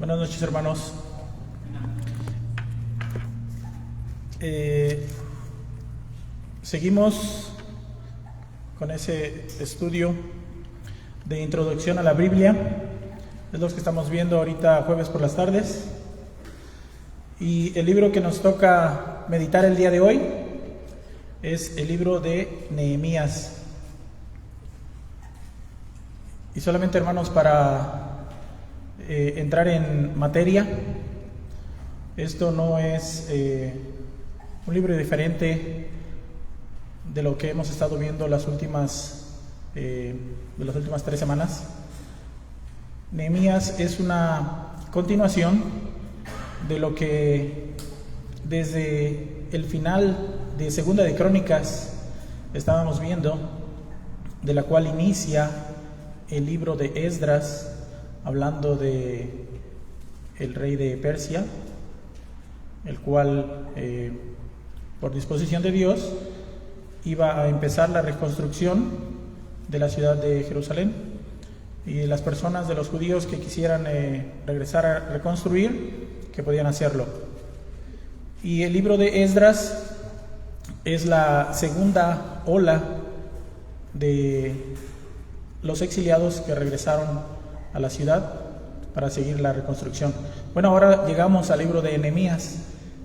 Buenas noches, hermanos. Seguimos con ese estudio de introducción a la Biblia. Es lo que estamos viendo ahorita jueves por las tardes. Y el libro que nos toca meditar el día de hoy es el libro de Nehemías. Y solamente, hermanos, para entrar en materia, esto no es un libro diferente de lo que hemos estado viendo de las últimas 3 semanas. Nehemías es una continuación de lo que desde el final de Segunda de Crónicas estábamos viendo, de la cual inicia el libro de Esdras, hablando de el rey de Persia, el cual por disposición de Dios iba a empezar la reconstrucción de la ciudad de Jerusalén, y las personas de los judíos que quisieran regresar a reconstruir, que podían hacerlo. Y el libro de Esdras es la segunda ola de los exiliados que regresaron a la ciudad para seguir la reconstrucción. Bueno, ahora llegamos al libro de Nehemías.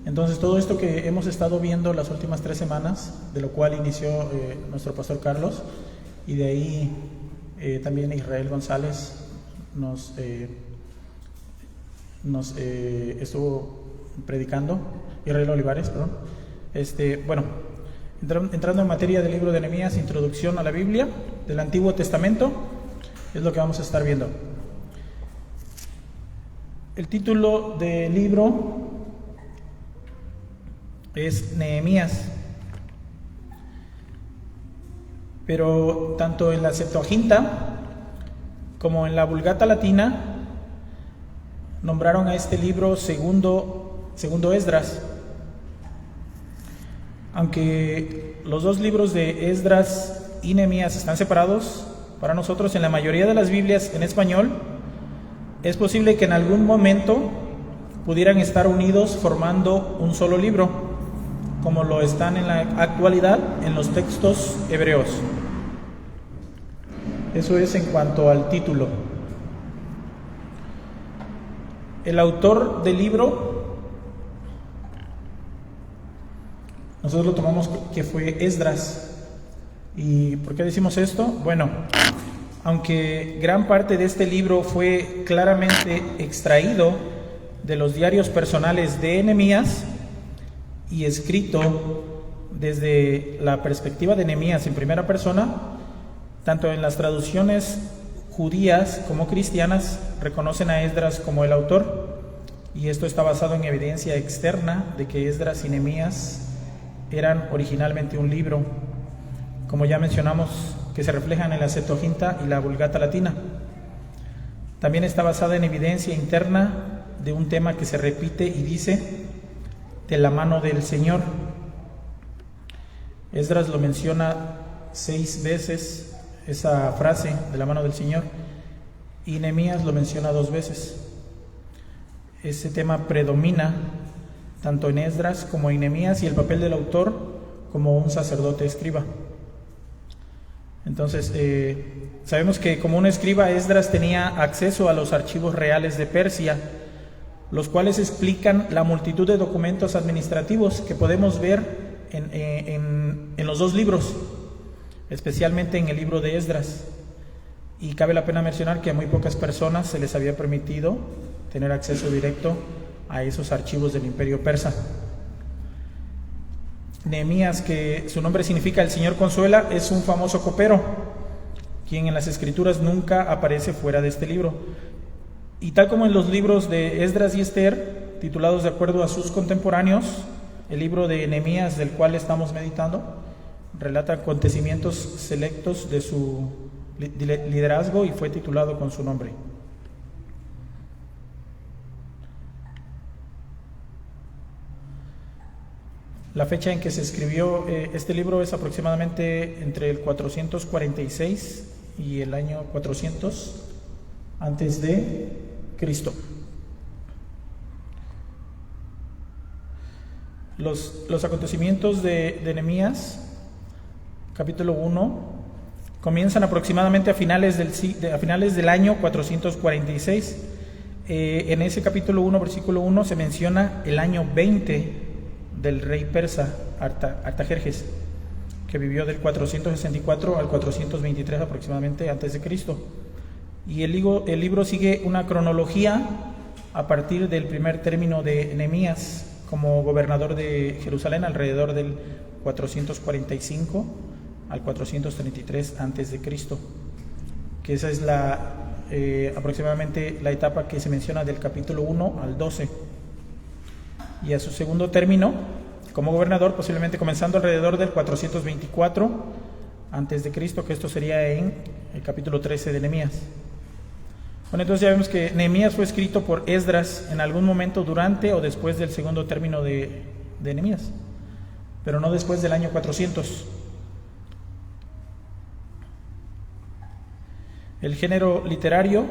Entonces, todo esto que hemos estado viendo las últimas 3 semanas, de lo cual inició nuestro pastor Carlos, y de ahí también Israel González nos estuvo predicando, Israel Olivares, perdón. Bueno, entrando en materia del libro de Nehemías, introducción a la Biblia del Antiguo Testamento, es lo que vamos a estar viendo. El título del libro es Nehemías, pero tanto en la Septuaginta como en la Vulgata Latina nombraron a este libro segundo Esdras. Aunque los dos libros de Esdras y Nehemías están separados, para nosotros en la mayoría de las Biblias en español es posible que en algún momento pudieran estar unidos formando un solo libro, como lo están en la actualidad en los textos hebreos. Eso es en cuanto al título. El autor del libro, nosotros lo tomamos que fue Esdras. ¿Y por qué decimos esto? Bueno, aunque gran parte de este libro fue claramente extraído de los diarios personales de Nehemías y escrito desde la perspectiva de Nehemías en primera persona, tanto en las traducciones judías como cristianas reconocen a Esdras como el autor, y esto está basado en evidencia externa de que Esdras y Nehemías eran originalmente un libro, como ya mencionamos, que se reflejan en la Septuaginta y la Vulgata Latina. También está basada en evidencia interna de un tema que se repite y dice: de la mano del Señor. Esdras lo menciona 6 veces, esa frase, de la mano del Señor, y Nehemías lo menciona 2 veces. Ese tema predomina tanto en Esdras como en Nehemías, y el papel del autor como un sacerdote escriba. Entonces, sabemos que como un escriba, Esdras tenía acceso a los archivos reales de Persia, los cuales explican la multitud de documentos administrativos que podemos ver en los 2 libros, especialmente en el libro de Esdras. Y cabe la pena mencionar que a muy pocas personas se les había permitido tener acceso directo a esos archivos del Imperio Persa. Nehemías, que su nombre significa el Señor consuela, es un famoso copero, quien en las Escrituras nunca aparece fuera de este libro. Y tal como en los libros de Esdras y Esther, titulados de acuerdo a sus contemporáneos, el libro de Nehemías, del cual estamos meditando, relata acontecimientos selectos de su liderazgo y fue titulado con su nombre. La fecha en que se escribió este libro es aproximadamente entre el 446 y el año 400 antes de Cristo. Los acontecimientos de Nehemías, capítulo 1, comienzan aproximadamente a finales del año 446. En ese capítulo 1, versículo 1, se menciona el año 20 del rey persa Artajerjes, que vivió del 464 al 423 aproximadamente antes de Cristo. Y el libro sigue una cronología a partir del primer término de Nehemías como gobernador de Jerusalén alrededor del 445 al 433 antes de Cristo, que esa es aproximadamente la etapa que se menciona del capítulo 1 al 12. Y a su segundo término como gobernador, posiblemente comenzando alrededor del 424 antes de Cristo, que esto sería en el capítulo 13 de Nehemías. Bueno, entonces ya vemos que Nehemías fue escrito por Esdras en algún momento durante o después del segundo término de Nehemías, pero no después del año 400. El género literario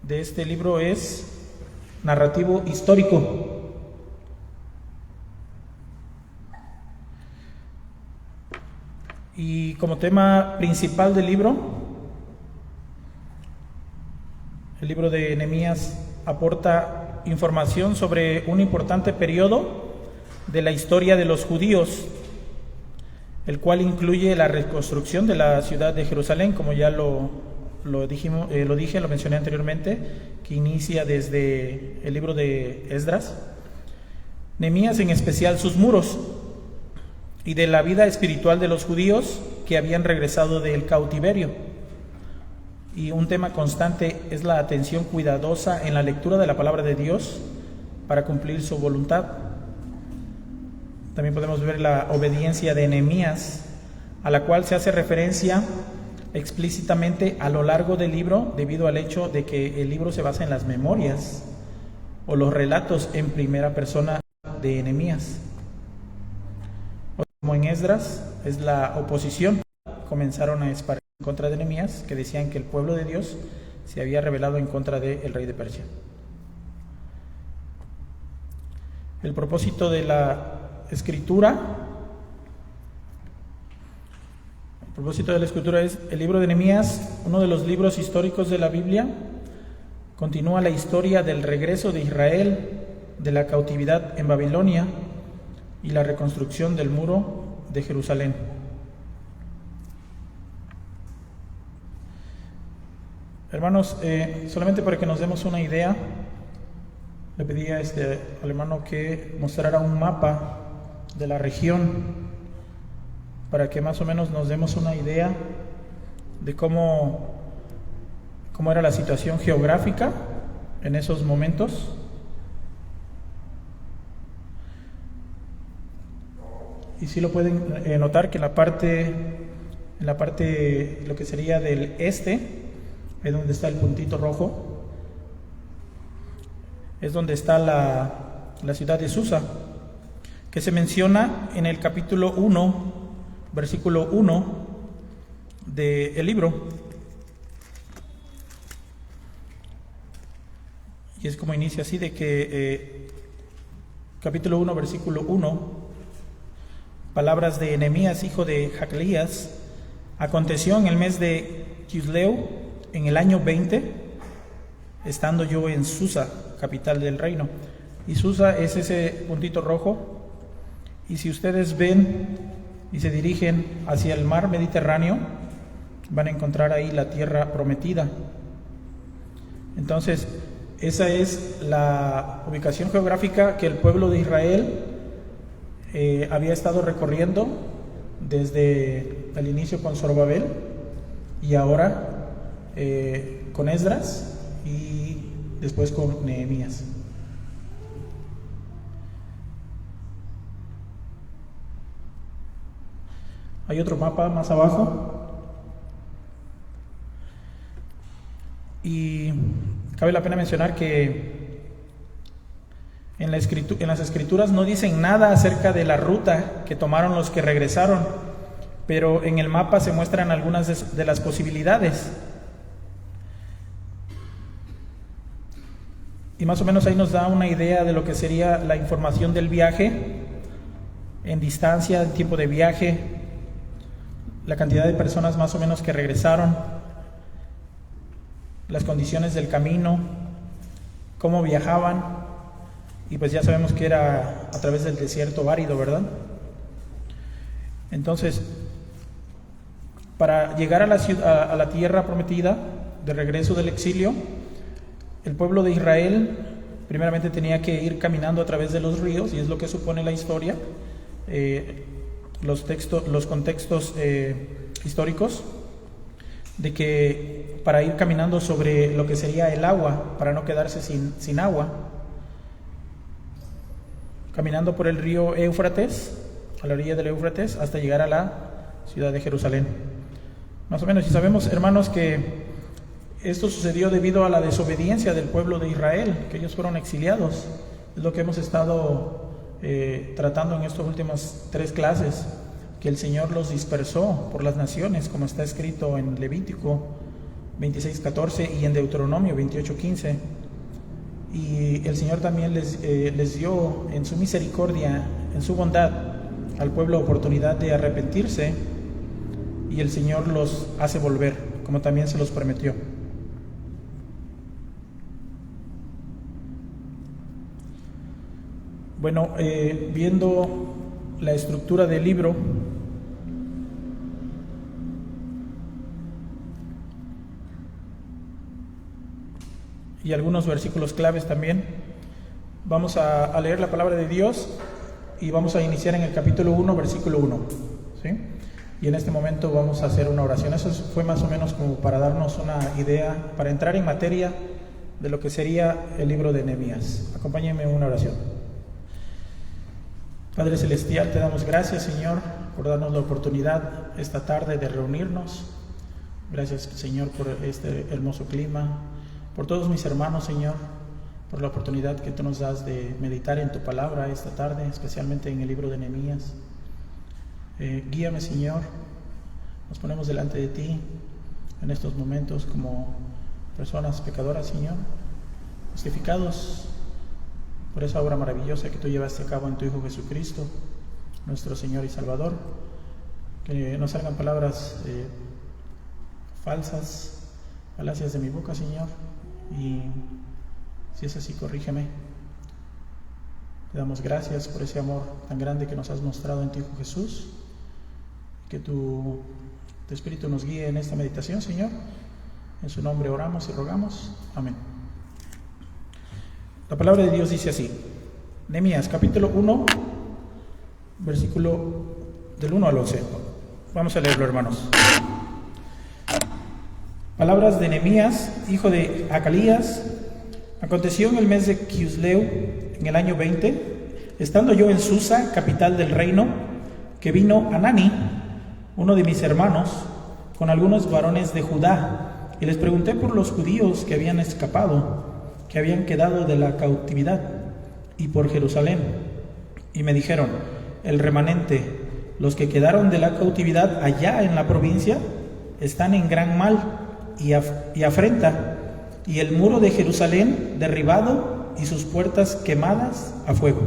de este libro es narrativo histórico. Y como tema principal del libro, el libro de Nehemías aporta información sobre un importante periodo de la historia de los judíos, el cual incluye la reconstrucción de la ciudad de Jerusalén, como ya lo mencioné anteriormente, que inicia desde el libro de Esdras. Nehemías, en especial sus muros, y de la vida espiritual de los judíos que habían regresado del cautiverio. Y un tema constante es la atención cuidadosa en la lectura de la palabra de Dios para cumplir su voluntad. También podemos ver la obediencia de Nehemías, a la cual se hace referencia explícitamente a lo largo del libro, debido al hecho de que el libro se basa en las memorias o los relatos en primera persona de Nehemías. Como en Esdras, es la oposición. Comenzaron a esparcir en contra de Nehemías, que decían que el pueblo de Dios se había rebelado en contra del rey de Persia. El propósito de la escritura es el libro de Nehemías, uno de los libros históricos de la Biblia. Continúa la historia del regreso de Israel de la cautividad en Babilonia y la reconstrucción del muro de Jerusalén. Hermanos, solamente para que nos demos una idea, le pedí a al hermano que mostrara un mapa de la región para que más o menos nos demos una idea de cómo era la situación geográfica en esos momentos. Y sí lo pueden notar que en la parte lo que sería del este, es donde está el puntito rojo, es donde está la ciudad de Susa, que se menciona en el capítulo 1, versículo 1 del libro. Y es como inicia así, de que capítulo 1, versículo 1, palabras de Nehemías, hijo de Jacalías: aconteció en el mes de Quisleu, en el año 20, estando yo en Susa, capital del reino. Y Susa es ese puntito rojo. Y si ustedes ven y se dirigen hacia el mar Mediterráneo, van a encontrar ahí la tierra prometida. Entonces, esa es la ubicación geográfica que el pueblo de Israel había estado recorriendo desde el inicio con Zorobabel y ahora con Esdras y después con Nehemías. Hay otro mapa más abajo y cabe la pena mencionar que en las escrituras no dicen nada acerca de la ruta que tomaron los que regresaron, pero en el mapa se muestran algunas de las posibilidades. Y más o menos ahí nos da una idea de lo que sería la información del viaje, en distancia, en tiempo de viaje, la cantidad de personas más o menos que regresaron, las condiciones del camino, cómo viajaban, y pues ya sabemos que era a través del desierto árido, ¿verdad? Entonces, para llegar a la ciudad, a la tierra prometida, de regreso del exilio, el pueblo de Israel primeramente tenía que ir caminando a través de los ríos, y es lo que supone la historia, los contextos históricos, de que para ir caminando sobre lo que sería el agua, para no quedarse sin agua, caminando por el río Éufrates, a la orilla del Éufrates, hasta llegar a la ciudad de Jerusalén. Más o menos, y sabemos, hermanos, que esto sucedió debido a la desobediencia del pueblo de Israel, que ellos fueron exiliados. Es lo que hemos estado tratando en estas últimas 3 clases, que el Señor los dispersó por las naciones, como está escrito en Levítico 26:14 y en Deuteronomio 28:15. Y el Señor también les dio en su misericordia, en su bondad, al pueblo oportunidad de arrepentirse, y el Señor los hace volver, como también se los prometió. Bueno, viendo la estructura del libro, y algunos versículos claves también, vamos a leer la palabra de Dios, y vamos a iniciar en el capítulo 1, versículo 1, ¿sí? Y en este momento vamos a hacer una oración. Eso fue más o menos como para darnos una idea, para entrar en materia de lo que sería el libro de Nehemías. Acompáñenme en una oración. Padre Celestial, te damos gracias, Señor, por darnos la oportunidad esta tarde de reunirnos. Gracias, Señor, por este hermoso clima, por todos mis hermanos, Señor, por la oportunidad que tú nos das de meditar en tu palabra esta tarde, especialmente en el libro de Nehemías. Guíame, Señor, nos ponemos delante de ti en estos momentos como personas pecadoras, Señor, justificados por esa obra maravillosa que tú llevaste a cabo en tu Hijo Jesucristo, nuestro Señor y Salvador. Que no salgan palabras falsas, falacias de mi boca, Señor, y si es así, corrígeme. Te damos gracias por ese amor tan grande que nos has mostrado en tu Hijo Jesús. Que tu Espíritu nos guíe en esta meditación, Señor. En su nombre oramos y rogamos. Amén. La palabra de Dios dice así: Nehemías, capítulo 1, versículo del 1 al 11. Vamos a leerlo, hermanos. Palabras de Nehemías, hijo de Acalías. Aconteció en el mes de Quisleu, en el año 20, estando yo en Susa, capital del reino, que vino Hanani, uno de mis hermanos, con algunos varones de Judá, y les pregunté por los judíos que habían escapado, que habían quedado de la cautividad, y por Jerusalén. Y me dijeron: el remanente, los que quedaron de la cautividad allá en la provincia, están en gran mal y afrenta, y el muro de Jerusalén derribado y sus puertas quemadas a fuego.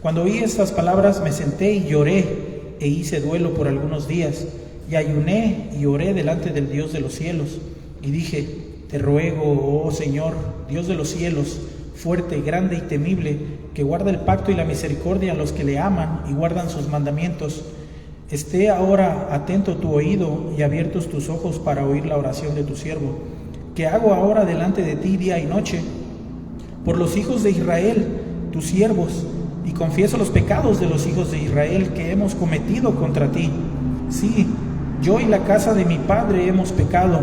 Cuando oí estas palabras me senté y lloré, e hice duelo por algunos días, y ayuné y oré delante del Dios de los cielos, y dije: te ruego, oh Señor, Dios de los cielos, fuerte, grande y temible, que guarda el pacto y la misericordia a los que le aman y guardan sus mandamientos. Esté ahora atento tu oído y abiertos tus ojos para oír la oración de tu siervo, que hago ahora delante de ti día y noche, por los hijos de Israel, tus siervos, y confieso los pecados de los hijos de Israel que hemos cometido contra ti. Sí, yo y la casa de mi padre hemos pecado,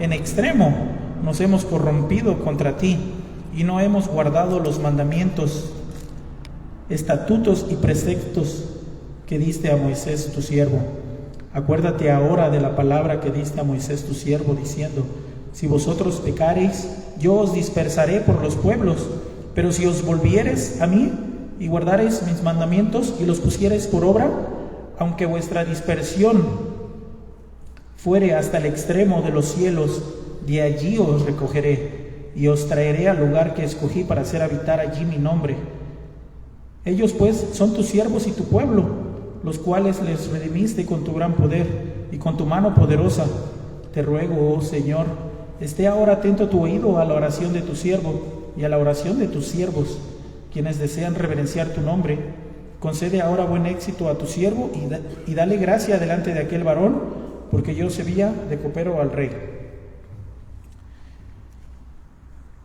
en extremo nos hemos corrompido contra ti, y no hemos guardado los mandamientos, estatutos y preceptos que diste a Moisés tu siervo. Acuérdate ahora de la palabra que diste a Moisés tu siervo, diciendo: si vosotros pecareis, yo os dispersaré por los pueblos, pero si os volviereis a mí y guardareis mis mandamientos y los pusiereis por obra, aunque vuestra dispersión fuere hasta el extremo de los cielos, de allí os recogeré, y os traeré al lugar que escogí para hacer habitar allí mi nombre. Ellos pues son tus siervos y tu pueblo, los cuales les redimiste con tu gran poder y con tu mano poderosa. Te ruego, oh Señor, esté ahora atento tu oído a la oración de tu siervo y a la oración de tus siervos, quienes desean reverenciar tu nombre. Concede ahora buen éxito a tu siervo y dale gracia delante de aquel varón, porque yo servía de copero al rey.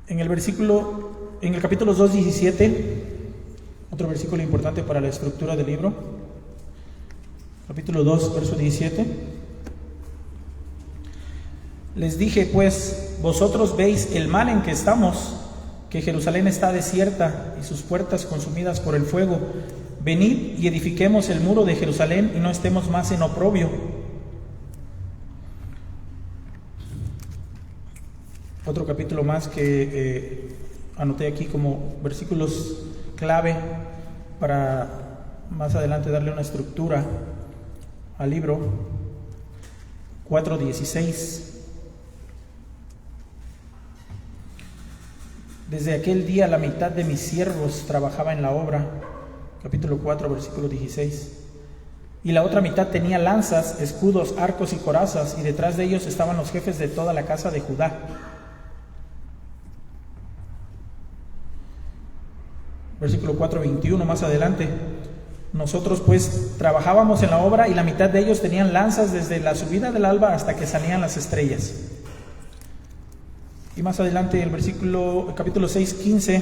En el capítulo 2:17, otro versículo importante para la estructura del libro, capítulo 2, verso 17. Les dije pues, vosotros veis el mal en que estamos, que Jerusalén está desierta y sus puertas consumidas por el fuego. Venid y edifiquemos el muro de Jerusalén y no estemos más en oprobio. Otro capítulo más que anoté aquí como versículos clave para más adelante darle una estructura al libro. 4:16. Desde aquel día la mitad de mis siervos trabajaba en la obra. Capítulo 4, versículo 16. Y la otra mitad tenía lanzas, escudos, arcos y corazas, y detrás de ellos estaban los jefes de toda la casa de Judá. Versículo 4:21, más adelante. Nosotros pues trabajábamos en la obra y la mitad de ellos tenían lanzas desde la subida del alba hasta que salían las estrellas. Y más adelante el capítulo 6:15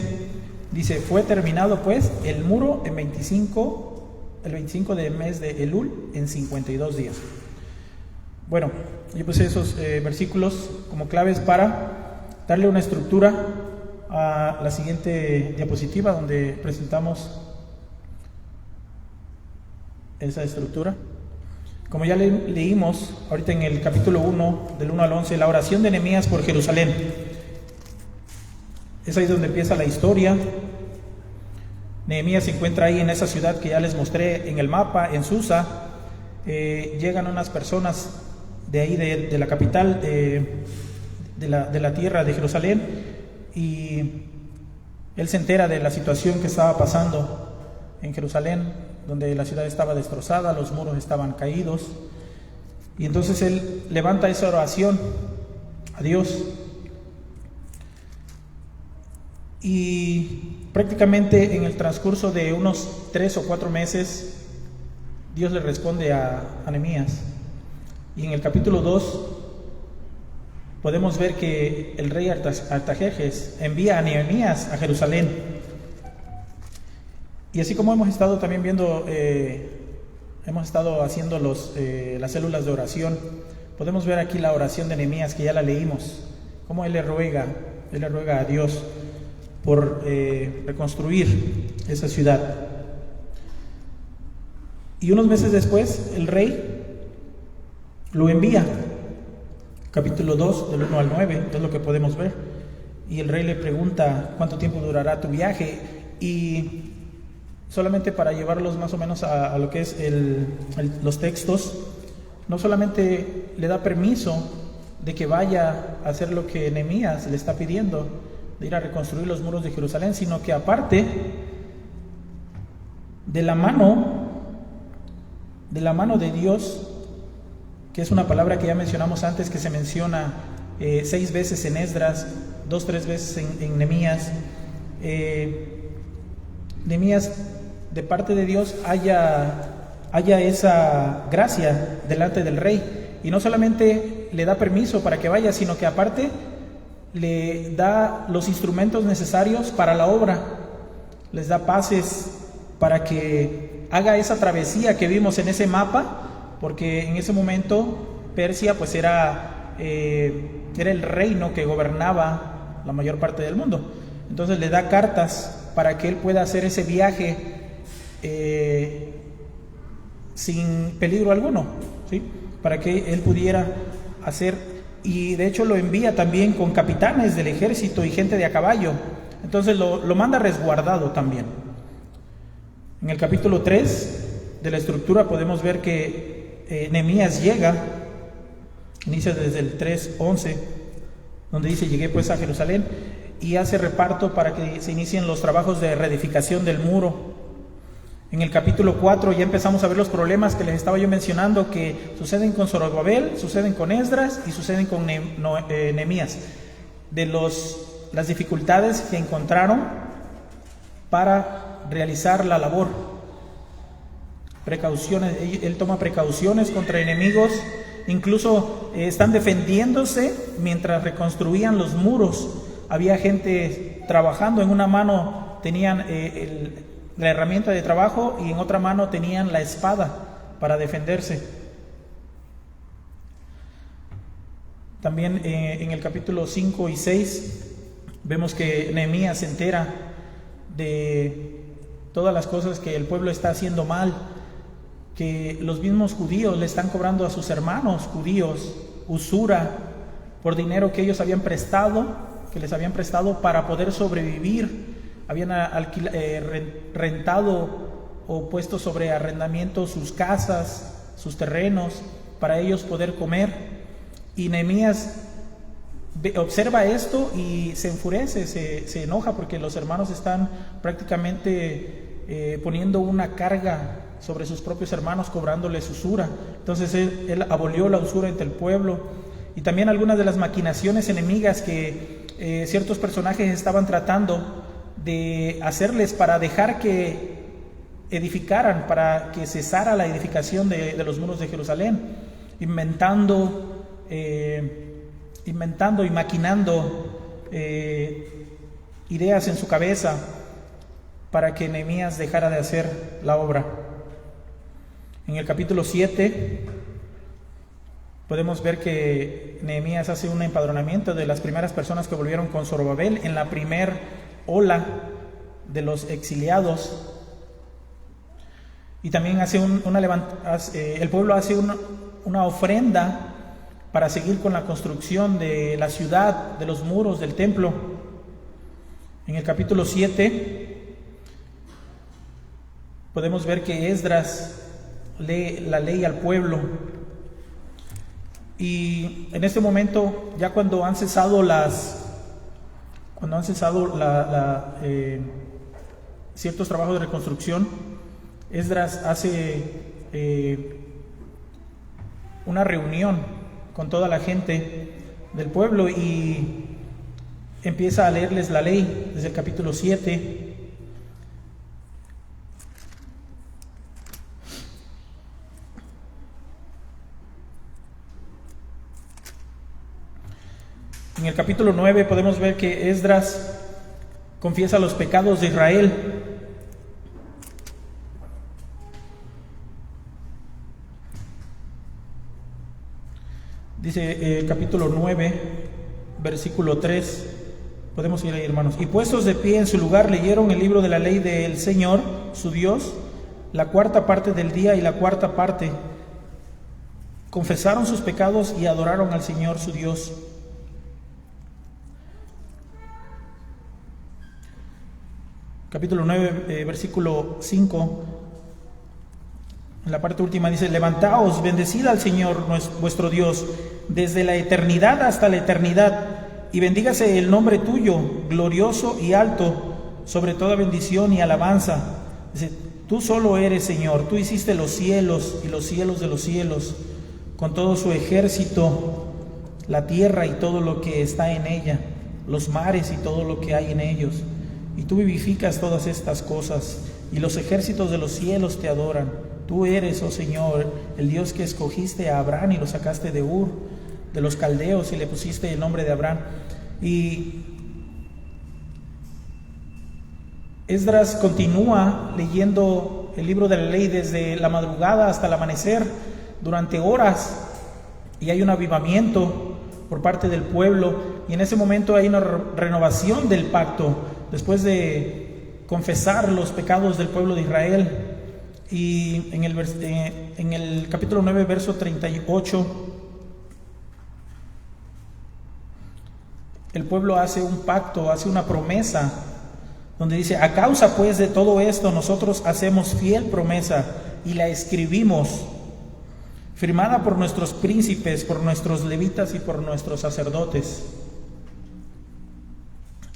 dice: fue terminado pues el muro el 25 del mes de Elul en 52 días. Bueno, yo puse esos versículos como claves para darle una estructura a la siguiente diapositiva, donde presentamos esa estructura. Como ya leímos ahorita en el capítulo 1, del 1 al 11, la oración de Nehemías por Jerusalén. Es ahí donde empieza la historia. Nehemías se encuentra ahí en esa ciudad que ya les mostré en el mapa, en Susa. Llegan unas personas de ahí, de la capital de la tierra de Jerusalén, y él se entera de la situación que estaba pasando en Jerusalén, donde la ciudad estaba destrozada, los muros estaban caídos, y entonces él levanta esa oración a Dios, y prácticamente en el transcurso de unos 3 o 4 meses Dios le responde a Nehemías. Y en el capítulo 2 podemos ver que el rey Artajerjes envía a Nehemías a Jerusalén. Y así como hemos estado también viendo, hemos estado haciendo las células de oración, podemos ver aquí la oración de Nehemías, que ya la leímos, cómo él le ruega a Dios por reconstruir esa ciudad. Y unos meses después el rey lo envía. Capítulo 2, del 1 al 9, es lo que podemos ver. Y el rey le pregunta: ¿cuánto tiempo durará tu viaje? Y solamente para llevarlos más o menos a lo que es los textos, no solamente le da permiso de que vaya a hacer lo que Nehemías le está pidiendo, de ir a reconstruir los muros de Jerusalén, sino que aparte, de la mano de Dios, que es una palabra que ya mencionamos antes, que se menciona 6 veces en Esdras, 2-3 veces en Nehemías. Nehemías, de parte de Dios, haya esa gracia delante del rey, y no solamente le da permiso para que vaya, sino que aparte le da los instrumentos necesarios para la obra, les da pases para que haga esa travesía que vimos en ese mapa, porque en ese momento Persia pues era el reino que gobernaba la mayor parte del mundo. Entonces le da cartas para que él pueda hacer ese viaje sin peligro alguno, ¿sí? Para que él pudiera hacer, y de hecho lo envía también con capitanes del ejército y gente de a caballo. Entonces lo manda resguardado también. En el capítulo 3 de la estructura podemos ver que Nehemías llega, inicia desde el 3:11, donde dice: llegué pues a Jerusalén, y hace reparto para que se inicien los trabajos de reedificación del muro. En el capítulo 4 ya empezamos a ver los problemas que les estaba yo mencionando, que suceden con Zorobabel, suceden con Esdras y suceden con Nehemías, de las dificultades que encontraron para realizar la labor. Precauciones, él toma precauciones contra enemigos, incluso están defendiéndose mientras reconstruían los muros. Había gente trabajando, en una mano tenían la herramienta de trabajo y en otra mano tenían la espada para defenderse. También en el capítulo 5 y 6 vemos que Nehemías se entera de todas las cosas que el pueblo está haciendo mal, que los mismos judíos le están cobrando a sus hermanos judíos usura por dinero que ellos habían prestado, que les habían prestado para poder sobrevivir. Habían rentado o puesto sobre arrendamiento sus casas, sus terrenos, para ellos poder comer. Y Nehemías observa esto y se enfurece, se enoja, porque los hermanos están prácticamente poniendo una carga sobre sus propios hermanos, cobrándoles usura. Entonces él abolió la usura entre el pueblo. Y también algunas de las maquinaciones enemigas que ciertos personajes estaban tratando de hacerles para dejar que edificaran, para que cesara la edificación de los muros de Jerusalén, inventando y maquinando ideas en su cabeza para que Nehemías dejara de hacer la obra. En el capítulo 7 podemos ver que Nehemías hace un empadronamiento de las primeras personas que volvieron con Zorobabel en la primer ola de los exiliados. Y también hace el pueblo hace una ofrenda para seguir con la construcción de la ciudad, de los muros del templo. En el capítulo 7 podemos ver que Esdras lee la ley al pueblo. Y en este momento, ya cuando han cesado ciertos trabajos de reconstrucción, Esdras hace una reunión con toda la gente del pueblo y empieza a leerles la ley desde el capítulo 7. En el capítulo 9 podemos ver que Esdras confiesa los pecados de Israel. Dice el capítulo 9, versículo 3. Podemos ir ahí, hermanos. Y puestos de pie en su lugar, leyeron el libro de la ley del Señor, su Dios, la cuarta parte del día y la cuarta parte. Confesaron sus pecados y adoraron al Señor, su Dios. Capítulo 9, versículo 5, en la parte última dice: levantaos, bendecid al Señor vuestro Dios, desde la eternidad hasta la eternidad, y bendígase el nombre tuyo, glorioso y alto, sobre toda bendición y alabanza. Dice: tú solo eres Señor, tú hiciste los cielos y los cielos de los cielos, con todo su ejército, la tierra y todo lo que está en ella, los mares y todo lo que hay en ellos. Y tú vivificas todas estas cosas, y los ejércitos de los cielos te adoran. Tú eres, oh Señor, el Dios que escogiste a Abraham y lo sacaste de Ur, de los caldeos, y le pusiste el nombre de Abraham. Y Esdras continúa leyendo el libro de la ley desde la madrugada hasta el amanecer, durante horas, y hay un avivamiento por parte del pueblo, y en ese momento hay una renovación del pacto, después de confesar los pecados del pueblo de Israel. Y en el capítulo 9, verso 38, el pueblo hace un pacto, hace una promesa, donde dice: a causa pues de todo esto, nosotros hacemos fiel promesa y la escribimos, firmada por nuestros príncipes, por nuestros levitas y por nuestros sacerdotes.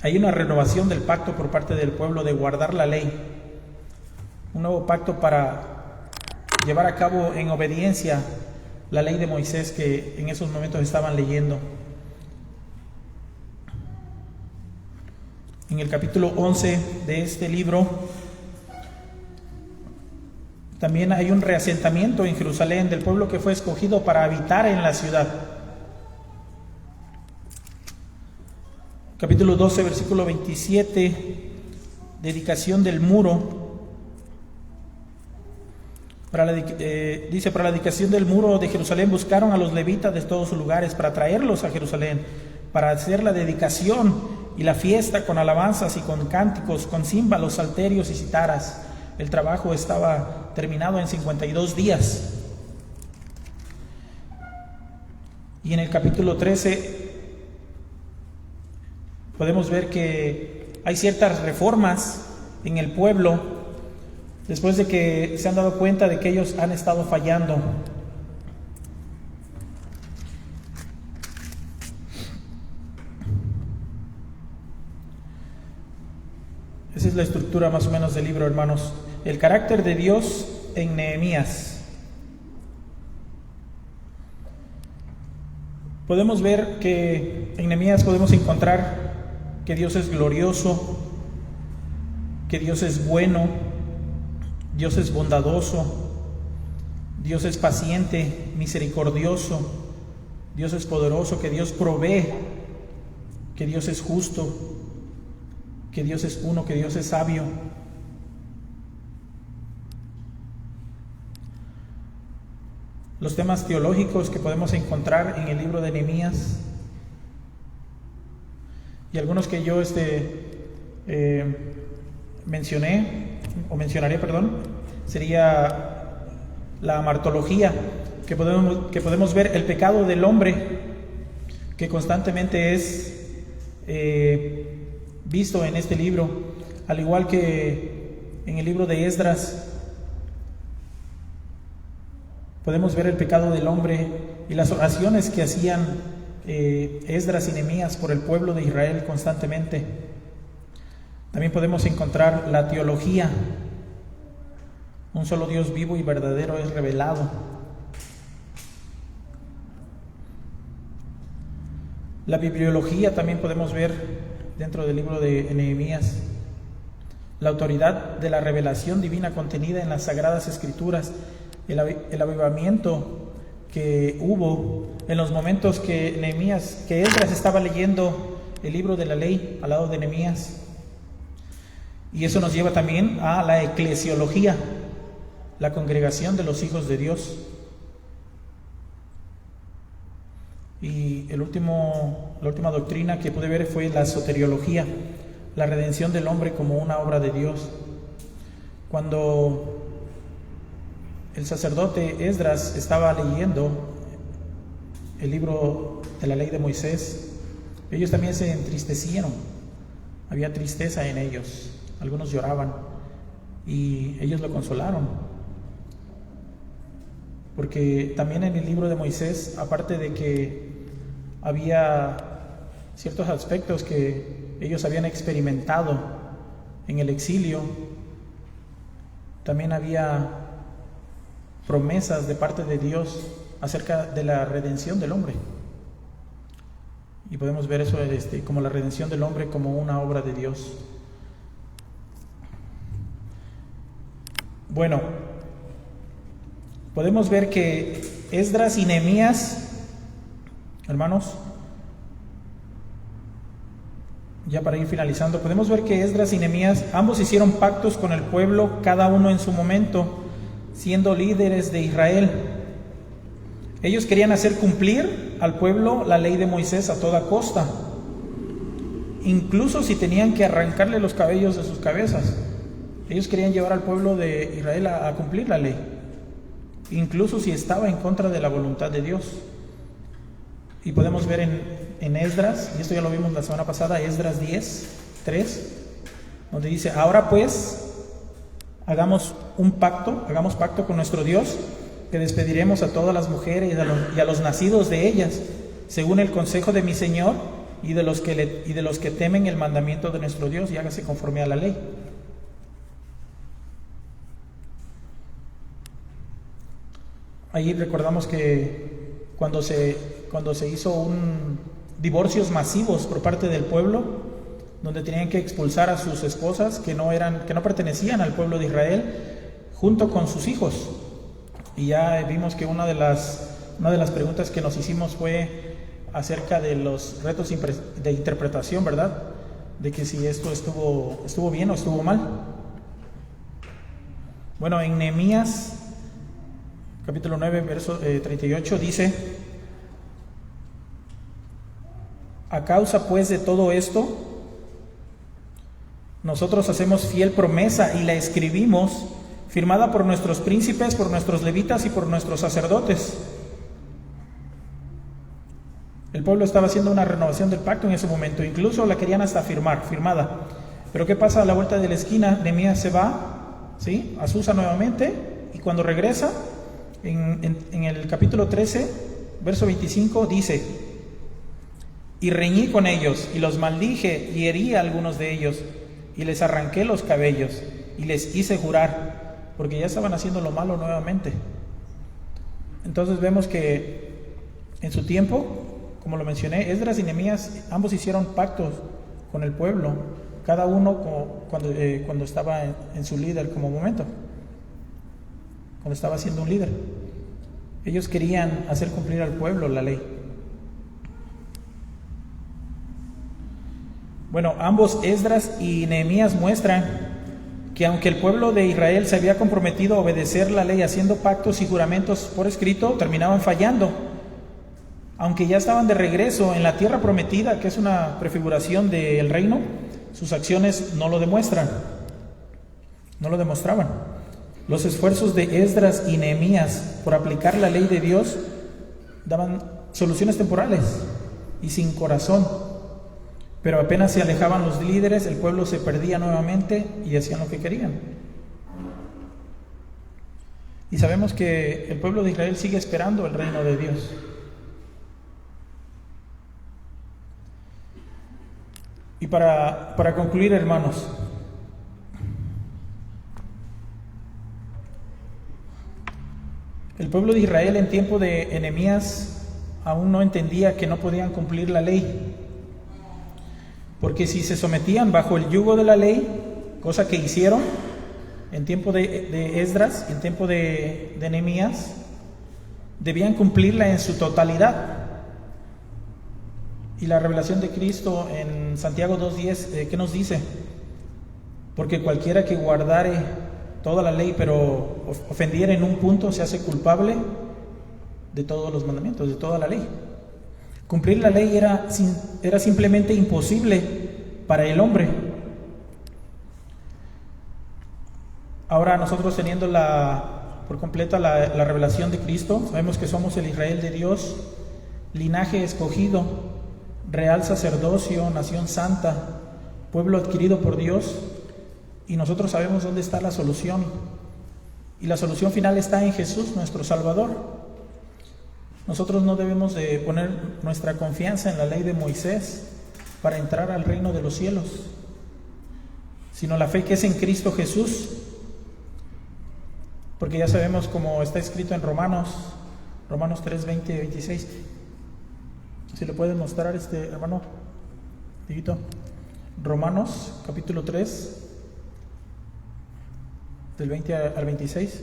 Hay una renovación del pacto por parte del pueblo de guardar la ley. Un nuevo pacto para llevar a cabo en obediencia la ley de Moisés que en esos momentos estaban leyendo. En el capítulo 11 de este libro también hay un reasentamiento en Jerusalén del pueblo que fue escogido para habitar en la ciudad. Capítulo 12, versículo 27, dedicación del muro. Dice, para la dedicación del muro de Jerusalén buscaron a los levitas de todos sus lugares para traerlos a Jerusalén, para hacer la dedicación y la fiesta con alabanzas y con cánticos, con címbalos, salterios y citaras. El trabajo estaba terminado en 52 días. Y en el capítulo 13 podemos ver que hay ciertas reformas en el pueblo después de que se han dado cuenta de que ellos han estado fallando. Esa es la estructura más o menos del libro, hermanos. El carácter de Dios en Nehemías. Podemos ver que en Nehemías podemos encontrar que Dios es glorioso, que Dios es bueno, Dios es bondadoso, Dios es paciente, misericordioso, Dios es poderoso, que Dios provee, que Dios es justo, que Dios es uno, que Dios es sabio. Los temas teológicos que podemos encontrar en el libro de Nehemías y algunos que yo mencionaré, sería la amartología, que podemos ver el pecado del hombre que constantemente es visto en este libro, al igual que en el libro de Esdras. Podemos ver el pecado del hombre y las oraciones que hacían Esdras y Nehemías por el pueblo de Israel constantemente. También podemos encontrar la teología. Un solo Dios vivo y verdadero es revelado. La bibliología también podemos ver dentro del libro de Nehemías. La autoridad de la revelación divina contenida en las Sagradas Escrituras. El avivamiento que hubo en los momentos que Esdras estaba leyendo el libro de la ley al lado de Nehemías. Y eso nos lleva también a la eclesiología, la congregación de los hijos de Dios. Y la última doctrina que pude ver fue la soteriología, la redención del hombre como una obra de Dios. Cuando el sacerdote Esdras estaba leyendo el libro de la ley de Moisés, ellos también se entristecieron. Había tristeza en ellos. Algunos lloraban y ellos lo consolaron. Porque también en el libro de Moisés, aparte de que había ciertos aspectos que ellos habían experimentado en el exilio, también había promesas de parte de Dios acerca de la redención del hombre. Y podemos ver eso como la redención del hombre como una obra de Dios. Bueno, podemos ver que Esdras y Nehemías, hermanos, ya para ir finalizando, podemos ver que Esdras y Nehemías ambos hicieron pactos con el pueblo, cada uno en su momento, siendo líderes de Israel. Ellos querían hacer cumplir al pueblo la ley de Moisés a toda costa, incluso si tenían que arrancarle los cabellos de sus cabezas. Ellos querían llevar al pueblo de Israel a cumplir la ley, incluso si estaba en contra de la voluntad de Dios. Y podemos ver en Esdras, y esto ya lo vimos la semana pasada, Esdras 10:3, donde dice: ahora pues hagamos pacto con nuestro Dios, que despediremos a todas las mujeres y a los nacidos de ellas, según el consejo de mi Señor, y de los que temen el mandamiento de nuestro Dios, y hágase conforme a la ley. Ahí recordamos que cuando se hizo divorcios masivos por parte del pueblo, donde tenían que expulsar a sus esposas que no pertenecían al pueblo de Israel, junto con sus hijos. Y ya vimos que una de las preguntas que nos hicimos fue acerca de los retos de interpretación, ¿verdad? De que si esto estuvo bien o estuvo mal. Bueno, en Nehemías capítulo 9, verso 38 dice: a causa pues de todo esto, nosotros hacemos fiel promesa y la escribimos, firmada por nuestros príncipes, por nuestros levitas y por nuestros sacerdotes. El pueblo estaba haciendo una renovación del pacto en ese momento, incluso la querían hasta firmada. Pero ¿qué pasa a la vuelta de la esquina? Nehemías se va, ¿sí?, a Susa nuevamente, y cuando regresa, en el capítulo 13, verso 25, dice: y reñí con ellos, y los maldije, y herí a algunos de ellos, y les arranqué los cabellos, y les hice jurar, porque ya estaban haciendo lo malo nuevamente. Entonces vemos que en su tiempo, como lo mencioné, Esdras y Nehemías, ambos hicieron pactos con el pueblo, cada uno cuando estaba en su líder como momento, cuando estaba siendo un líder. Ellos querían hacer cumplir al pueblo la ley. Bueno, ambos Esdras y Nehemías muestran que aunque el pueblo de Israel se había comprometido a obedecer la ley haciendo pactos y juramentos por escrito, terminaban fallando. Aunque ya estaban de regreso en la tierra prometida, que es una prefiguración del reino, sus acciones no lo demostraban. Los esfuerzos de Esdras y Nehemías por aplicar la ley de Dios daban soluciones temporales y sin corazón. Pero apenas se alejaban los líderes, el pueblo se perdía nuevamente y hacían lo que querían. Y sabemos que el pueblo de Israel sigue esperando el reino de Dios. Y para concluir, hermanos, el pueblo de Israel en tiempo de Nehemías aún no entendía que no podían cumplir la ley, porque si se sometían bajo el yugo de la ley, cosa que hicieron en tiempo de Esdras y en tiempo de Nehemías, debían cumplirla en su totalidad. Y la revelación de Cristo en Santiago 2:10, ¿qué nos dice? Porque cualquiera que guardare toda la ley, pero ofendiera en un punto, se hace culpable de todos los mandamientos, de toda la ley. Cumplir la ley era simplemente imposible para el hombre. Ahora nosotros, teniendo por completa la revelación de Cristo, sabemos que somos el Israel de Dios, linaje escogido, real sacerdocio, nación santa, pueblo adquirido por Dios, y nosotros sabemos dónde está la solución. Y la solución final está en Jesús, nuestro Salvador. Nosotros no debemos de poner nuestra confianza en la ley de Moisés para entrar al reino de los cielos, sino la fe que es en Cristo Jesús. Porque ya sabemos, como está escrito en Romanos 3, 20 y 26. Si le puede mostrar, hermano Dieguito. Romanos capítulo 3, del 20 al 26.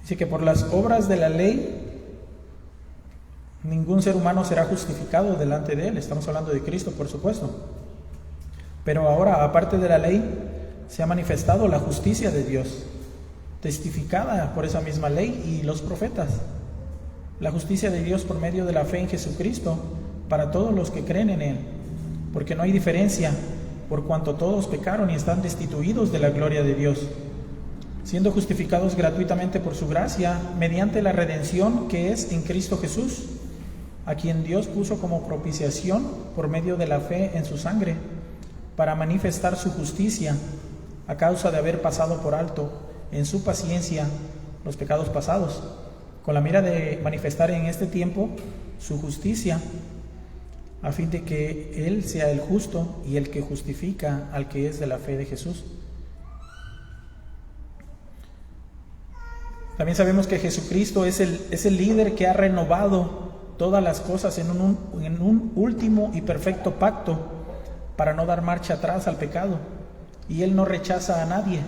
Dice que por las obras de la ley ningún ser humano será justificado delante de él. Estamos hablando de Cristo, por supuesto. Pero ahora, aparte de la ley, se ha manifestado la justicia de Dios, testificada por esa misma ley y los profetas. La justicia de Dios por medio de la fe en Jesucristo para todos los que creen en Él, porque no hay diferencia, por cuanto todos pecaron y están destituidos de la gloria de Dios, siendo justificados gratuitamente por su gracia, mediante la redención que es en Cristo Jesús, a quien Dios puso como propiciación por medio de la fe en su sangre, para manifestar su justicia, a causa de haber pasado por alto en su paciencia los pecados pasados, con la mira de manifestar en este tiempo su justicia, a fin de que Él sea el justo y el que justifica al que es de la fe de Jesús. También sabemos que Jesucristo es el líder que ha renovado todas las cosas en un último y perfecto pacto para no dar marcha atrás al pecado. Y Él no rechaza a nadie.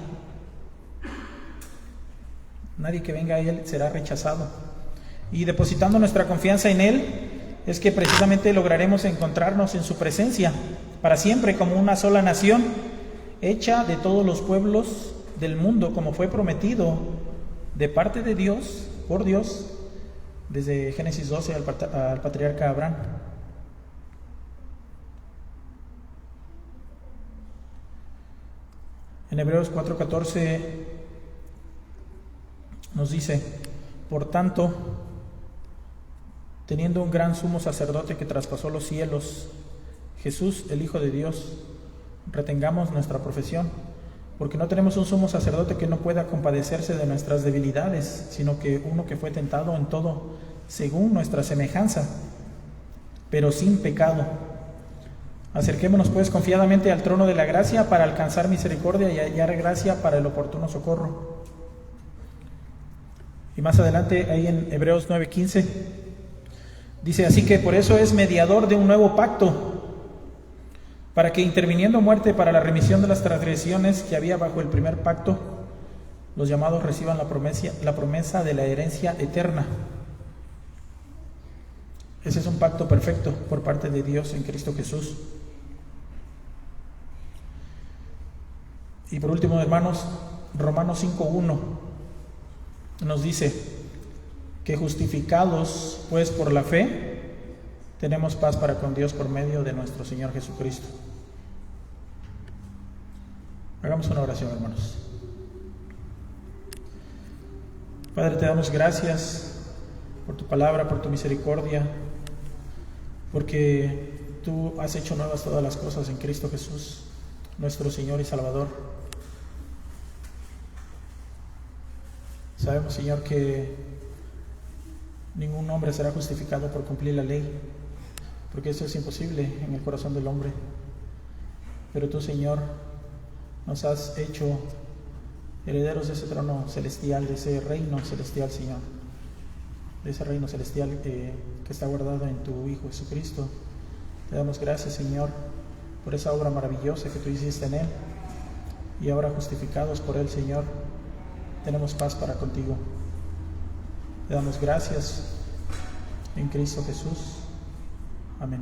Nadie que venga a Él será rechazado. Y depositando nuestra confianza en Él, es que precisamente lograremos encontrarnos en su presencia para siempre como una sola nación, hecha de todos los pueblos del mundo, como fue prometido de parte de Dios, por Dios, desde Génesis 12 al patriarca Abraham. En Hebreos 4:14 nos dice: por tanto, teniendo un gran sumo sacerdote que traspasó los cielos, Jesús, el Hijo de Dios, retengamos nuestra profesión, porque no tenemos un sumo sacerdote que no pueda compadecerse de nuestras debilidades, sino que uno que fue tentado en todo según nuestra semejanza, pero sin pecado. Acerquémonos pues confiadamente al trono de la gracia para alcanzar misericordia y hallar gracia para el oportuno socorro. Y más adelante, ahí en Hebreos 9:15, dice: así que por eso es mediador de un nuevo pacto, para que interviniendo muerte para la remisión de las transgresiones que había bajo el primer pacto, los llamados reciban la promesa de la herencia eterna. Ese es un pacto perfecto por parte de Dios en Cristo Jesús. Y por último, hermanos, Romanos 5:1 nos dice que justificados pues por la fe, tenemos paz para con Dios por medio de nuestro Señor Jesucristo. Hagamos una oración, hermanos. Padre, te damos gracias por tu palabra, por tu misericordia, porque tú has hecho nuevas todas las cosas en Cristo Jesús, nuestro Señor y Salvador. Sabemos, Señor, que ningún hombre será justificado por cumplir la ley, porque eso es imposible en el corazón del hombre. Pero tú, Señor, nos has hecho herederos de ese trono celestial, de ese reino celestial, Señor, de ese reino celestial que está guardado en tu Hijo Jesucristo. Te damos gracias, Señor, por esa obra maravillosa que tú hiciste en Él, y ahora justificados por Él, Señor, tenemos paz para contigo. Te damos gracias en Cristo Jesús. Amén.